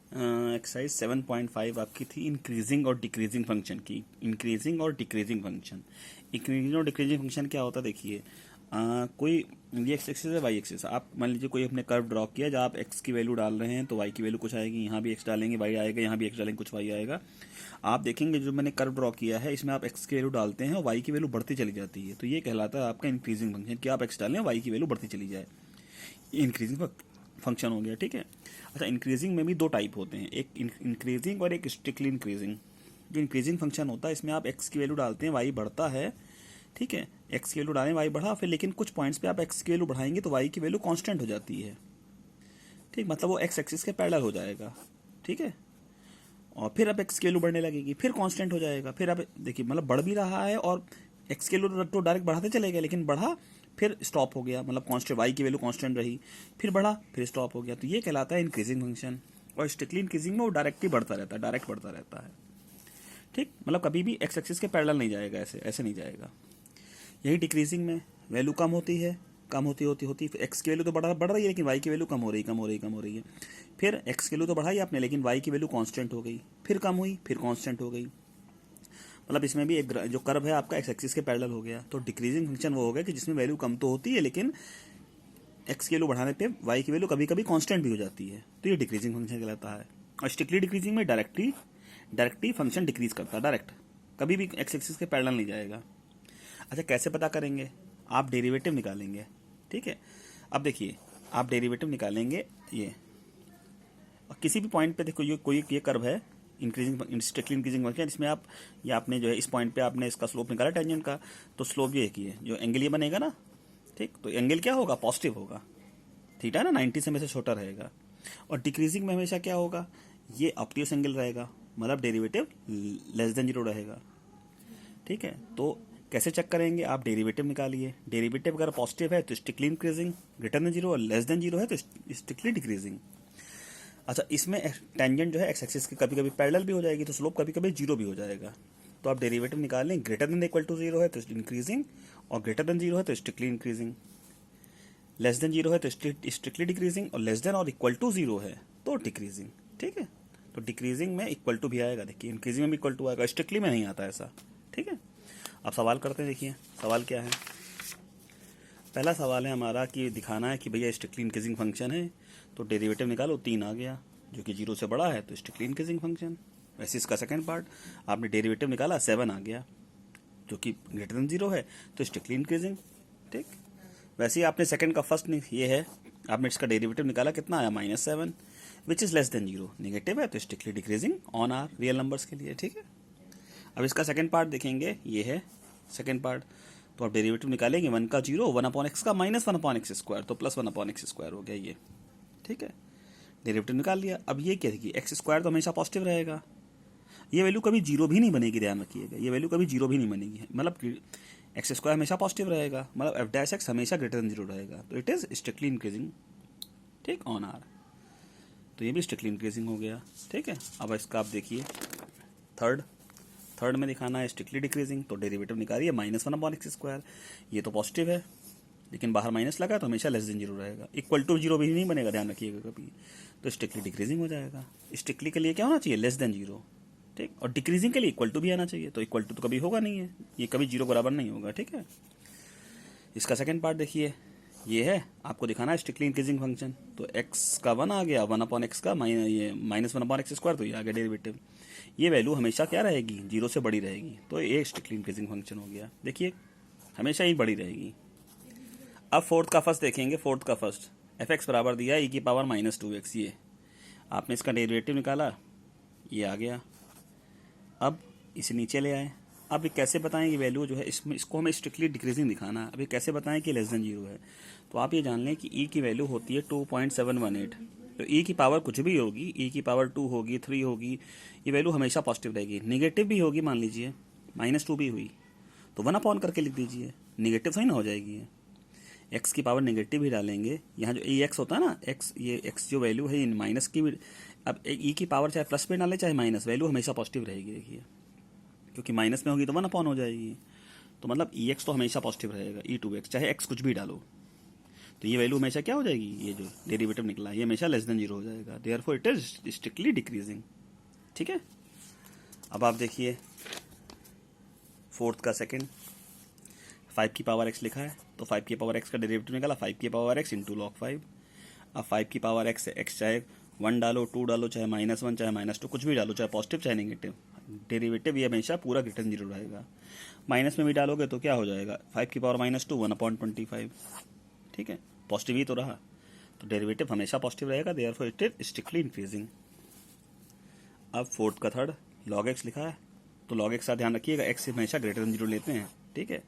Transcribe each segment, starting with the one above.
Exercise 7.5 आपकी थी increasing और डिक्रीजिंग फंक्शन की। इंक्रीजिंग और डिक्रीजिंग फंक्शन, इंक्रीजिंग और डिक्रीजिंग फंक्शन क्या होता है देखिए। कोई ये एक्स एक्सिस है, वाई एक्सिस। आप मान लीजिए कोई अपने कर्व ड्रॉ किया, जब आप एक्स की वैल्यू डाल रहे हैं तो वाई की वैल्यू कुछ आएगी, यहाँ भी एक्स डालेंगे वाई आएगा, यहाँ भी एक्स डालेंगे कुछ वाई आएगा। आप देखेंगे जो मैंने कर्व ड्रॉ किया है इसमें आप एक्स की वैल्यू डालते हैं और वाई की वैल्यू बढ़ती चली जाती है, तो ये कहलाता है आपका इंक्रीजिंग फंक्शन कि आप एक्स डालें वाई की वैल्यू बढ़ती चली जाए। इंक्रीजिंग फंक्शन हो गया, ठीक है। अच्छा, इंक्रीजिंग में भी दो टाइप होते हैं, एक इंक्रीजिंग और एक स्ट्रिक्टली इंक्रीजिंग। जो इंक्रीजिंग फंक्शन होता है इसमें आप एक्स की वैल्यू डालते हैं, वाई बढ़ता है, ठीक है। एक्स की वैल्यू डालें वाई बढ़ा, फिर लेकिन कुछ पॉइंट्स पे आप एक्स की वैल्यू बढ़ाएंगे तो वाई की वैल्यू कांस्टेंट हो जाती है, ठीक। मतलब वो एक्स एक्सिस के पैरेलल हो जाएगा, ठीक है। और फिर अब एक्स की वैल्यू बढ़ने लगेगी, फिर कांस्टेंट हो जाएगा, फिर अब देखिए मतलब बढ़ भी रहा है और एक्स की वैल्यू तो डायरेक्ट बढ़ाते चले गए, लेकिन बढ़ा फिर स्टॉप हो गया, मतलब कांस्टेंट वाई की वैल्यू कांस्टेंट रही, फिर बढ़ा फिर स्टॉप हो गया, तो ये कहलाता है इंक्रीजिंग फंक्शन। और स्ट्रिक्टली इंक्रीजिंग में वो डायरेक्ट ही बढ़ता रहता है, डायरेक्ट बढ़ता रहता है, ठीक। मतलब कभी भी एक्स एक्सिस के पैरेलल नहीं जाएगा, ऐसे ऐसे नहीं जाएगा। यही डिक्रीजिंग में वैल्यू कम होती है, कम होती होती होती फिर एक्स की वैल्यू तो बढ़ रही है लेकिन वाई की वैल्यू कम हो रही, कम हो रही, कम हो रही है। फिर एक्स की वैल्यू तो बढ़ाई आपने लेकिन वाई की वैल्यू कांस्टेंट हो गई, फिर कम हुई फिर कांस्टेंट हो गई। मतलब इसमें भी एक जो कर्व है आपका एक्स एक्सिस के पैरेलल हो गया। तो डिक्रीजिंग फंक्शन वो हो गया कि जिसमें वैल्यू कम तो होती है लेकिन एक्स की वैल्यू बढ़ाने पे वाई की वैल्यू कभी कभी कांस्टेंट भी हो जाती है, तो ये डिक्रीजिंग फंक्शन कहलाता है। और स्ट्रिक्टली डिक्रीजिंग में डायरेक्टली फंक्शन डिक्रीज करता है, डायरेक्ट कभी भी एक्स एक्सिस के पैरेलल नहीं जाएगा। अच्छा, कैसे पता करेंगे? आप डेरिवेटिव निकालेंगे, ठीक है। अब देखिए आप डेरिवेटिव निकालेंगे ये, और किसी भी पॉइंट पे देखो ये कर्व है इंक्रीजिंग स्ट्रिक्टली इंक्रीजिंग फंक्शन, इसमें आप ये आपने जो है इस पॉइंट पे आपने इसका स्लोप निकाला टेंजेंट का, तो स्लोप ये है जो एंगल ये बनेगा ना, ठीक। तो एंगल क्या होगा? पॉजिटिव होगा, थीटा ना 90 से हमेशा छोटा रहेगा। और डिक्रीजिंग में हमेशा क्या होगा? ये ऑब्ट्यूस एंगल रहेगा, मतलब डेरिवेटिव लेस देन जीरो रहेगा, ठीक है। तो कैसे चेक करेंगे? आप डेरिवेटिव निकालिए, डेरिवेटिव अगर पॉजिटिव है तो strictly increasing, greater than zero और लेस देन जीरो है तो स्ट्रिक्टली डिक्रीजिंग। अच्छा, इसमें टेंजेंट जो है एक्स एक्सिस के कभी कभी पैरेलल भी हो जाएगी, तो स्लोप कभी कभी जीरो भी हो जाएगा। तो आप डेरिवेटिव निकाल लें, greater than equal to zero है तो इंक्रीजिंग, और ग्रेटर देन जीरो है तो strictly increasing, less than zero है तो स्ट्रिक्टली डिक्रीजिंग, और लेस देन और इक्वल टू जीरो है तो डिक्रीजिंग, ठीक है। तो डिक्रीजिंग में इक्वल टू भी आएगा, देखिए इंक्रीजिंग में भी इक्वल टू आएगा, स्ट्रिक्टली में नहीं आता ऐसा, ठीक है। अब सवाल करते हैं, देखिए सवाल क्या है। पहला सवाल है हमारा कि दिखाना है कि भैया स्ट्रिक्टली इंक्रीजिंग फंक्शन है, तो डेरिवेटिव निकालो, 3 आ गया जो कि जीरो से बड़ा है तो स्ट्रिक्टली इंक्रीजिंग फंक्शन। वैसे इसका सेकंड पार्ट आपने डेरिवेटिव निकाला, 7 आ गया जो कि ग्रेटर देन जीरो है तो स्ट्रिक्टली इंक्रीजिंग, ठीक। वैसे ही आपने सेकंड का फर्स्ट ये है, आपने इसका डेरिवेटिव निकाला, कितना आया? -7 which is less than zero, negative है तो strictly decreasing on R real numbers के लिए, ठीक है। अब इसका सेकंड पार्ट देखेंगे, ये है सेकंड पार्ट। तो आप डेरिवेटिव निकालेंगे, 1 का 0, 1/x का -1/x² तो +1/x² हो गया ये, ठीक है। डेरिवेटिव निकाल लिया। अब ये क्या देखिए, x² तो हमेशा पॉजिटिव रहेगा, ये वैल्यू कभी जीरो भी नहीं बनेगी, ध्यान रखिएगा, ये वैल्यू कभी जीरो भी नहीं बनेगी, मतलब x² हमेशा पॉजिटिव रहेगा, मतलब f' हमेशा ग्रेटर देन जीरो रहेगा, तो इट इज़ स्ट्रिक्टली इंक्रीजिंग, ठीक, ऑन आर। तो ये भी स्ट्रिक्टली इंक्रीजिंग हो गया, ठीक है। अब इसका आप देखिए थर्ड में दिखाना है स्ट्रिक्टली डिक्रीजिंग, तो डेरिवेटिव निकालिए, -1/x², ये तो पॉजिटिव है लेकिन बाहर माइनस लगा तो हमेशा लेस देन जीरो रहेगा, इक्वल टू जीरो भी नहीं बनेगा, ध्यान रखिएगा कभी, तो स्ट्रिक्टली डिक्रीजिंग हो जाएगा। स्ट्रिक्टली के लिए क्या होना चाहिए? लेस देन जीरो, ठीक। और डिक्रीजिंग के लिए इक्वल टू भी आना चाहिए, तो इक्वल टू तो कभी होगा नहीं है, ये कभी जीरो बराबर नहीं होगा, ठीक है। इसका सेकंड पार्ट देखिए, ये है आपको दिखाना है स्ट्रिक्टली इंक्रीजिंग फंक्शन, तो x का 1 आ गया, 1/x का ये -1/x², तो ये आ गया डेरिवेटिव। ये वैल्यू हमेशा क्या रहेगी? जीरो से बड़ी रहेगी, तो ये स्ट्रिक्टली इंक्रीजिंग फंक्शन हो गया, देखिए हमेशा ही बड़ी रहेगी। अब फोर्थ का फर्स्ट देखेंगे, फोर्थ का फर्स्ट f(x) बराबर दिया है e⁻²x, ये आपने इसका डेरिवेटिव निकाला, ये आ गया। अब इसे नीचे ले आए। अब ये कैसे बताएं कि वैल्यू जो है इसमें, इसको हमें स्ट्रिक्टली डिक्रीजिंग दिखाना है। अब ये कैसे बताएं कि लेस देन जीरो है? तो आप ये जान लें कि e की वैल्यू होती है 2.718, तो e की पावर कुछ भी होगी, e की पावर 2 होगी, 3 होगी, ये वैल्यू हमेशा पॉजिटिव रहेगी। नेगेटिव भी होगी, मान लीजिए -2 भी हुई तो 1 करके लिख दीजिए, नेगेटिव सही ना हो जाएगी ये। एक्स की पावर नेगेटिव ही डालेंगे, यहाँ जो ए एक्स होता है ना, एक्स, ये एक्स जो वैल्यू है माइनस की भी, अब ई की पावर चाहे प्लस पे डालें चाहे माइनस, वैल्यू हमेशा पॉजिटिव रहेगी, देखिए, क्योंकि माइनस में होगी तो 1 हो जाएगी, तो मतलब ई एक्स तो हमेशा पॉजिटिव रहेगा, e2x चाहे एक्स कुछ भी डालो। तो ये वैल्यू हमेशा क्या हो जाएगी, ये जो डेरिवेटिव निकला ये हमेशा लेस देन जीरो हो जाएगा, therefore it is strictly decreasing. ठीक है, अब आप देखिए फोर्थ का सेकंड, 5 की पावर x लिखा है, तो 5 की पावर x का डेरिवेटिव निकाला 5 की पावर x इंटू लॉग 5। अब 5 की पावर x चाहे 1 डालो 2 डालो चाहे -1 चाहे -2 कुछ भी डालो, चाहे पॉजिटिव चाहे नेगेटिव, डेरिवेटिव ये हमेशा पूरा ग्रेटर देन जीरो रहेगा। माइनस में भी डालोगे तो क्या हो जाएगा, 5 की पावर -2 1/25। ठीक है, पॉजिटिव ही तो रहा, तो डेरिवेटिव हमेशा पॉजिटिव रहेगा, therefore it is strictly increasing. अब फोर्थ का थर्ड लॉग x लिखा है, तो लॉग x का ध्यान रखिएगा, x हमेशा ग्रेटर देन जीरो लेते हैं। ठीक है,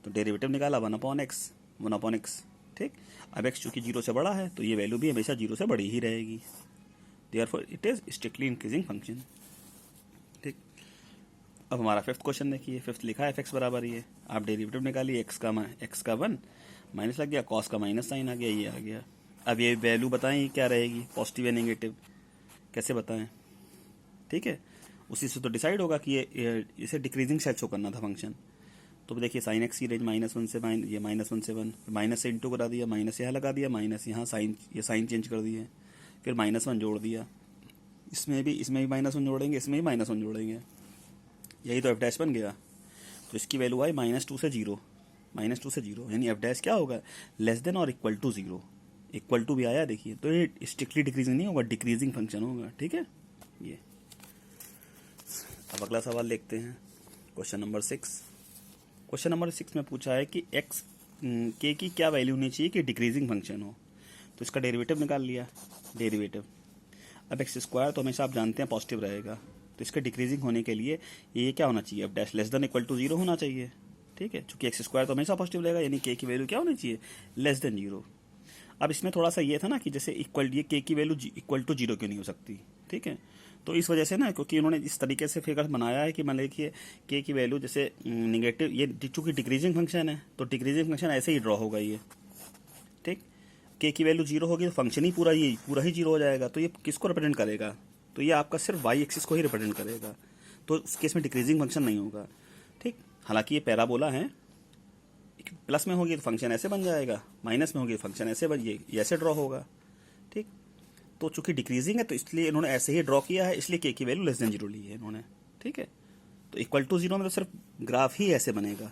तो डेरिवेटिव निकाला 1/x। ठीक, अब x चूंकि जीरो से बड़ा है तो ये वैल्यू भी हमेशा जीरो से बड़ी ही रहेगी, therefore it is strictly increasing function. ठीक, अब हमारा फिफ्थ क्वेश्चन देखिए, फिफ्थ लिखा है fx बराबर ये, आप डेरिवेटिव निकालिए x का 1 माइनस लग गया, कॉस का माइनस साइन आ गया, ये आ गया। अब ये वैल्यू बताएं क्या रहेगी, पॉजिटिव या नेगेटिव, कैसे बताएं। ठीक है, उसी से तो डिसाइड होगा कि ये इसे डिक्रीजिंग शायद शो करना था फंक्शन। तो देखिए साइन एक्स की रेंज -1 से ये -1 से 1, माइनस से इंटू करा दिया, माइनस यहाँ लगा दिया, माइनस यहाँ साइन, ये साइन चेंज कर दिए, फिर -1 जोड़ दिया, इसमें भी -1 जोड़ेंगे, इसमें भी -1 जोड़ेंगे, यही तो एफ डैश बन गया। तो इसकी वैल्यू आई -2 से 0, यानी एफ डैश क्या होगा, लेस देन और इक्वल टू 0, इक्वल टू भी आया देखिए, तो ये स्ट्रिक्टली डिक्रीजिंग नहीं होगा, डिक्रीजिंग फंक्शन होगा। ठीक है, ये अब अगला सवाल देखते हैं, क्वेश्चन नंबर 6। क्वेश्चन नंबर 6 में पूछा है कि x के की क्या वैल्यू होनी चाहिए कि डिक्रीजिंग फंक्शन हो, तो इसका डेरिवेटिव निकाल लिया, डेरिवेटिव। अब x स्क्वायर तो हमेशा आप जानते हैं पॉजिटिव रहेगा, तो इसके डिक्रीजिंग होने के लिए ये क्या होना चाहिए, f dash less than equal to 0 होना चाहिए। ठीक है, चूंकि x स्क्वायर तो हमेशा पॉजिटिव रहेगा, यानी k की वैल्यू क्या होनी चाहिए, लेस देन 0। अब इसमें थोड़ा सा ये था ना कि जैसे ये k की वैल्यू इक्वल टू 0 क्यों नहीं हो सकती। ठीक है, तो इस वजह से ना, क्योंकि उन्होंने इस तरीके से फिगर बनाया है कि मान लीजिए के की वैल्यू जैसे निगेटिव, ये चूंकि डिक्रीजिंग फंक्शन है तो डिक्रीजिंग फंक्शन ऐसे ही ड्रॉ होगा ये। ठीक, के की वैल्यू 0 होगी तो फंक्शन ही पूरा ही 0 हो जाएगा, तो ये किसको रिप्रेजेंट करेगा, तो ये आपका सिर्फ वाई एक्सिस को ही रिप्रेजेंट करेगा, तो उस केस में डिक्रीजिंग फंक्शन नहीं होगा। ठीक, हालांकि ये पैराबोला है, प्लस में होगी तो फंक्शन ऐसे बन जाएगा, माइनस में होगी तो फंक्शन ऐसे ये ऐसे ड्रॉ होगा। ठीक, तो चूंकि डिक्रीजिंग है तो इसलिए इन्होंने ऐसे ही ड्रॉ किया है, इसलिए के की वैल्यू लेस देन 0 ली है इन्होंने। ठीक है, तो इक्वल टू 0 में तो सिर्फ ग्राफ ही ऐसे बनेगा,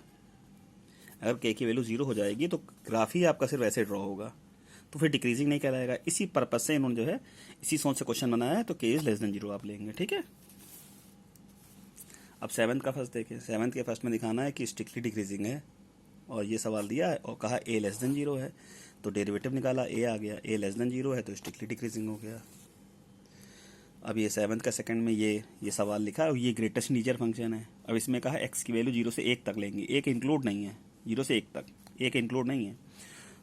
अगर के की वैल्यू 0 हो जाएगी तो ग्राफ ही आपका सिर्फ ऐसे ड्रॉ होगा, तो फिर डिक्रीजिंग नहीं कहलाएगा। इसी पर्पज से इन्होंने जो है इसी सोच से क्वेश्चन बनाया है, तो के इज लेस देन 0 आप लेंगे। ठीक है, अब 7th का फर्स्ट देखें, 7th के फर्स्ट में दिखाना है कि स्ट्रिक्टली डिक्रीजिंग है, और ये सवाल दिया है और कहा ए लेस देन 0 है, तो डेरिवेटिव निकाला, ए आ गया, ए लेस देन 0 है तो स्ट्रिक्टली डिक्रीजिंग हो गया। अब ये 7th का सेकंड में ये सवाल लिखा है, ये ग्रेटेस्ट इंटीजर फंक्शन है। अब इसमें कहा एक्स की वैल्यू 0 से 1 तक लेंगे, 1 इंक्लूड नहीं है, 0 से 1 तक 1 इंक्लूड नहीं है,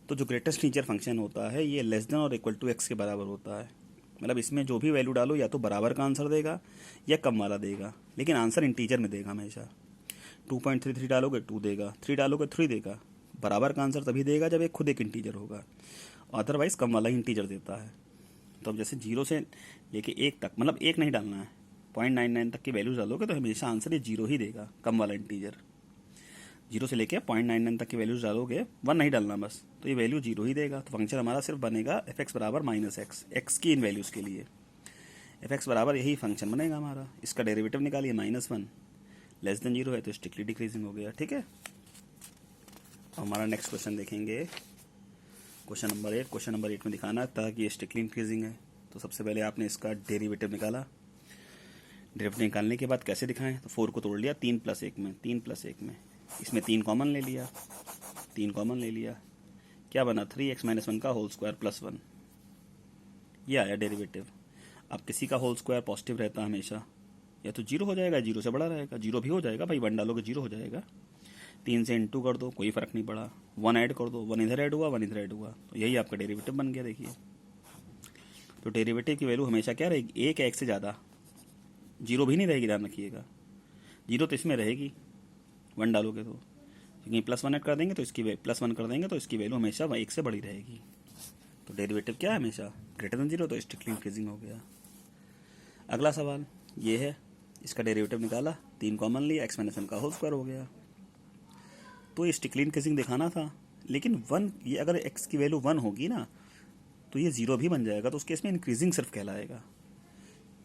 तो जो ग्रेटेस्ट इंटीजर फंक्शन होता है ये लेस देन और इक्वल टू एक्स के बराबर होता है। मतलब इसमें जो भी वैल्यू डालो या तो बराबर का आंसर देगा या कम वाला देगा, लेकिन आंसर इंटीजर में देगा हमेशा। 2.33 डालोगे 2 देगा, 3 डालोगे 3 देगा, बराबर का आंसर तभी देगा जब एक खुद एक इंटीजर होगा, अदरवाइज कम वाला ही इंटीजर देता है। तो अब जैसे 0 से लेके 1 तक, मतलब 1 नहीं डालना है, 0.99 तक की वैल्यू डालोगे तो हमेशा आंसर ये 0 ही देगा, कम वाला इंटीजर। 0 से लेके 0.99 तक की वैल्यूज डालोगे, 1 नहीं डालना बस, तो ये वैल्यू 0 ही देगा। तो फंक्शन हमारा सिर्फ बनेगा एफ एक्स बराबर -x, एक्स की इन वैल्यूज़ के लिए एफ एक्स बराबर यही फंक्शन बनेगा हमारा। इसका डेरिवेटिव निकालिए -1, लेस देन 0 है तो स्ट्रिक्टली डिक्रीजिंग हो गया। ठीक है, हमारा नेक्स्ट क्वेश्चन देखेंगे, क्वेश्चन नंबर 8। क्वेश्चन नंबर 8 में दिखाना था कि ये स्ट्रिक्टली इंक्रीजिंग है, तो सबसे पहले आपने इसका डेरिवेटिव निकाला। डेरिवेटिव निकालने के बाद कैसे दिखाएं, तो 4 को तोड़ लिया 3 + 1 में, 3 + 1 में, इसमें 3 कॉमन ले लिया, 3 कॉमन ले लिया, क्या बना 3x - 1 का होल स्क्वायर +1, ये आया डेरिवेटिव। अब किसी का होल स्क्वायर पॉजिटिव रहता है हमेशा, या तो 0 हो जाएगा, 0 से बड़ा रहेगा, 0 भी हो जाएगा भाई, 1 डालोगे 0 हो जाएगा, 3 से इंटू कर दो कोई फर्क नहीं पड़ा, 1 ऐड कर दो, 1 इधर ऐड हुआ 1 इधर ऐड हुआ, तो यही आपका डेरिवेटिव बन गया। देखिए, तो डेरिवेटिव की वैल्यू हमेशा क्या रहेगी, 1 या 1 से ज़्यादा, 0 भी नहीं रहेगी, ध्यान रखिएगा, 0 तो इसमें रहेगी 1 डालोगे तो, क्योंकि +1 ऐड कर देंगे तो इसकी +1 कर देंगे तो इसकी वैल्यू हमेशा 1 से बड़ी रहेगी। तो डेरिवेटिव क्या है, हमेशा ग्रेटर देन 0, तो स्ट्रिक्टली इंक्रीजिंग हो गया। अगला सवाल ये है, इसका डेरिवेटिव निकाला, 3 कॉमन लिया, x - 1 का होल स्क्वायर हो गया। तो ये स्ट्रिक्टली इंक्रीजिंग दिखाना था, लेकिन वन, ये अगर एक्स की वैल्यू 1 होगी ना तो ये 0 भी बन जाएगा, तो उस केस में इंक्रीजिंग सिर्फ कहलाएगा।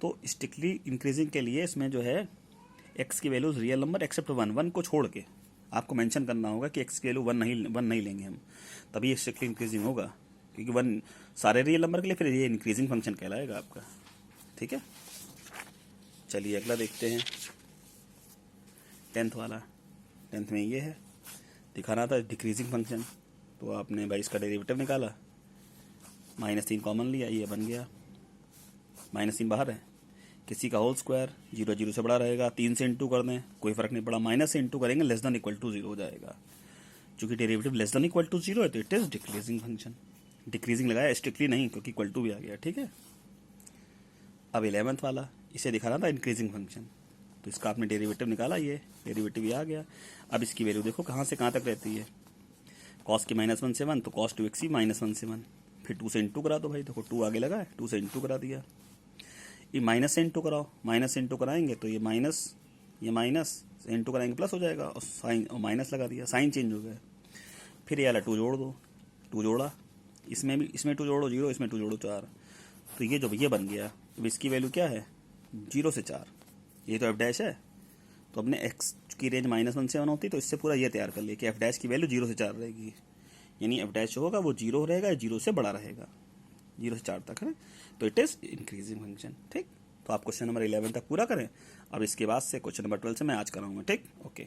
तो स्ट्रिक्टली इंक्रीजिंग के लिए इसमें जो है एक्स की वैल्यूज रियल नंबर एक्सेप्ट 1 को छोड़ के आपको मेंशन करना होगा कि एक्स की वैल्यू 1 नहीं लेंगे हम, तभी ये स्ट्रिक्टली इंक्रीजिंग होगा, क्योंकि 1 सारे रियल नंबर के लिए, फिर ये इंक्रीजिंग फंक्शन कहलाएगा आपका। ठीक है, चलिए अगला देखते हैं 10th वाला। 10th में ये है, दिखाना था डिक्रीजिंग फंक्शन, तो आपने भाई इसका डेरिवेटिव निकाला, -3 कॉमन लिया, ये बन गया, -3 बाहर है, किसी का होल स्क्वायर, 0 0 से बड़ा रहेगा, 3 से इंटू कर दें कोई फर्क नहीं पड़ा, माइनस से इंटू करेंगे लेस देन इक्वल टू 0 हो जाएगा। चूंकि derivative less than equal to 0 है तो it is decreasing function. Decreasing लगाया स्ट्रिक्टली नहीं, क्योंकि इक्वल टू भी आ गया। ठीक है, अब 11th वाला, इसे दिखाना था इंक्रीजिंग फंक्शन, तो इसका आपने डेरिवेटिव निकाला, ये डेरिवेटिव ये आ गया। अब इसकी वैल्यू देखो कहाँ से कहाँ तक रहती है, कॉस की -1 से 1, तो कॉस 2x ही -1 से 1, फिर 2 से इंटू करा दो भाई, देखो 2 आगे लगा है, 2 से इंटू करा दिया, ये माइनस से इंटू कराओ, माइनस से इंटू कराएंगे तो ये माइनस से इंटू कराएंगे प्लस हो जाएगा, और साइन और माइनस लगा दिया, साइन चेंज हो गया। फिर ये वाला 2 जोड़ दो, 2 जोड़ा, इसमें भी, इसमें 2 जोड़ो 0, इसमें 2 जोड़ो 4, तो ये जो ये बन गया। अब इसकी वैल्यू क्या है, 0 से 4, ये तो एफ डैश है, तो अपने एक्स की रेंज -1 से 1 होती, तो इससे पूरा ये तैयार कर लिया कि एफ डैश की वैल्यू 0 से 4 रहेगी, यानी एफ डैश होगा वो 0 रहेगा, 0 से बड़ा रहेगा, 0 से 4 तक है, तो इट इज इंक्रीजिंग फंक्शन। ठीक, तो आप क्वेश्चन नंबर 11 तक पूरा करें, अब इसके बाद से क्वेश्चन नंबर 12 से मैं आज कराऊंगा। ठीक, ओके।